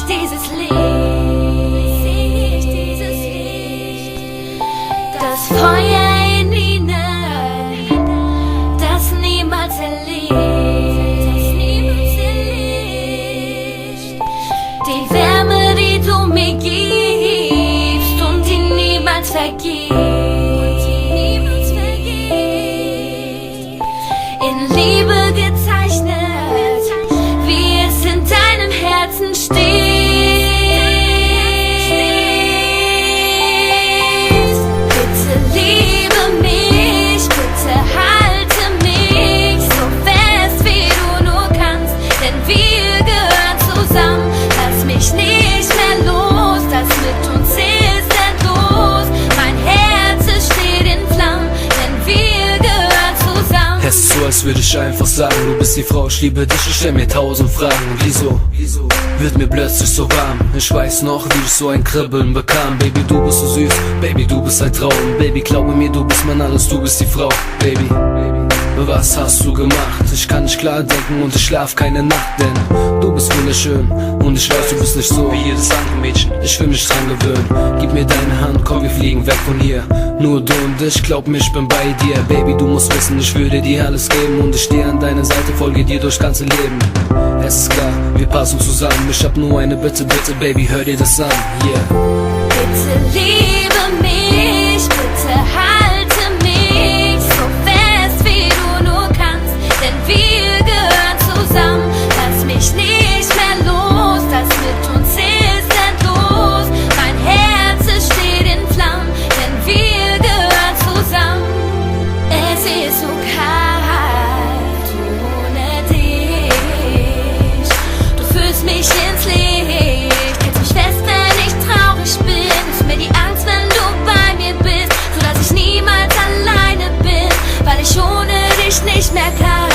ich dieses Licht, das Feuer in ihnen, das niemals erlischt, die Wärme, die du mir gibst und die niemals vergisst, in Liebe gezeichnet, wie es in deinem Herzen steht. Bitte liebe mich, bitte halte mich so fest, wie du nur kannst, denn wir gehören zusammen. Lass mich nicht mehr los, das mit uns ist endlos. Mein Herz, es steht in Flammen, denn wir gehören zusammen. Es ist so, als würde ich einfach sagen, du bist die Frau, ich liebe dich, ich stell mir 1000 Fragen. Und wieso wird mir plötzlich so warm? Ich weiß noch, wie ich so ein Kribbeln bekam. Baby, du bist so süß, Baby, du bist ein Traum. Baby, glaube mir, du bist mein alles, du bist die Frau. Baby, was hast du gemacht? Ich kann nicht klar denken und ich schlaf keine Nacht, denn du bist wunderschön und ich weiß, du bist nicht so wie jedes andere Mädchen. Ich will mich dran gewöhnen, gib mir deine Hand, komm, wir fliegen weg von hier. Nur du und ich, glaub mir, ich bin bei dir. Baby, du musst wissen, ich würde dir alles geben und ich stehe an deiner Seite, folge dir durchs ganze Leben. Es ist klar, wir passen zusammen, ich hab nur eine Bitte, bitte, Baby, hör dir das an, yeah. Bitte liebe mich, bitte halte mich so fest, wie du nur kannst, denn wir gehören zusammen. Lass mich nicht mehr los, das mit uns ist endlos. Mein Herz, es steht in Flammen, denn wir gehören zusammen. Es ist so kalt ohne dich, du führst mich ins Licht, hältst mich fest, wenn ich traurig bin. Nimmst mir die Angst, wenn du bei mir bist, sodass ich niemals alleine bin, weil ich ohne dich nicht mehr kann.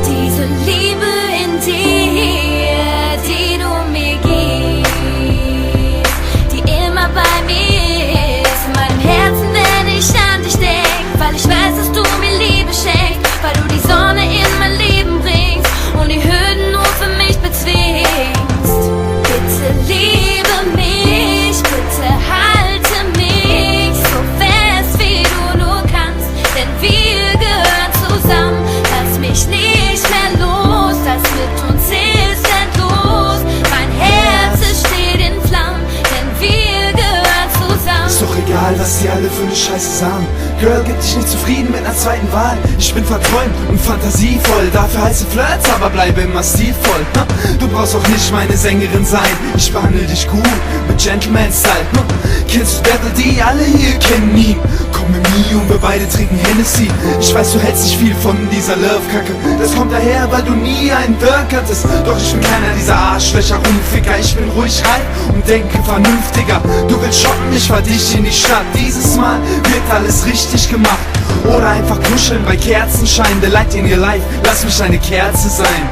Diese Liebe in dir, die du mir gibst, die immer bei mir ist, in meinem Herzen, wenn ich an dich denk, weil ich weiß, dass du mir Liebe schenkst, weil du die Sonne in mein Leben bringst und die Hürden nur für mich bezwingst. Bitte liebe mich, bitte halte mich so fest, wie du nur kannst, denn wir gehören zusammen. Lass mich nicht mehr los, das mit uns ist endlos. Mein Herz, es steht in Flammen, denn wir gehören zusammen. Ist doch egal, was die alle für eine Scheiße sagen. Girl, gib dich nicht zufrieden mit einer zweiten Wahl. Ich bin verträumt und fantasievoll, dafür heiße Flirts, aber bleibe immer stilvoll. Du brauchst auch nicht meine Sängerin sein, ich behandle dich gut mit Gentleman-Style. Kennst du Battle D? Alle hier kennen ihn. Komm mit mir und wir beide trinken Hennessy. Ich weiß, du hältst nicht viel von dieser Love-Kacke. Das kommt daher, weil du nie einen Dirk hattest. Doch ich bin keiner dieser Arschlöcher, Rumficker. Ich bin ruhig rein und denke vernünftiger. Du willst shoppen, ich fahr dich in die Stadt. Dieses Mal wird alles richtig gemacht. Oder einfach kuscheln bei Kerzenschein. The light in your life, lass mich eine Kerze sein.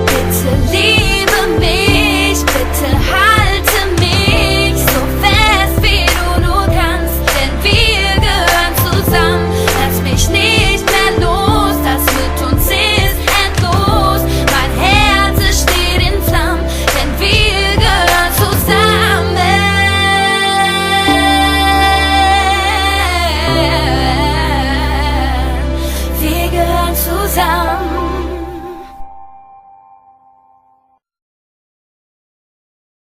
Bitte liebe mich, bitte halte mich so fest, wie du nur kannst, denn wir gehören zusammen. Lass mich nicht mehr los, das mit uns ist endlos. Mein Herz, es steht in Flammen, denn wir gehören zusammen. Wir gehören zusammen.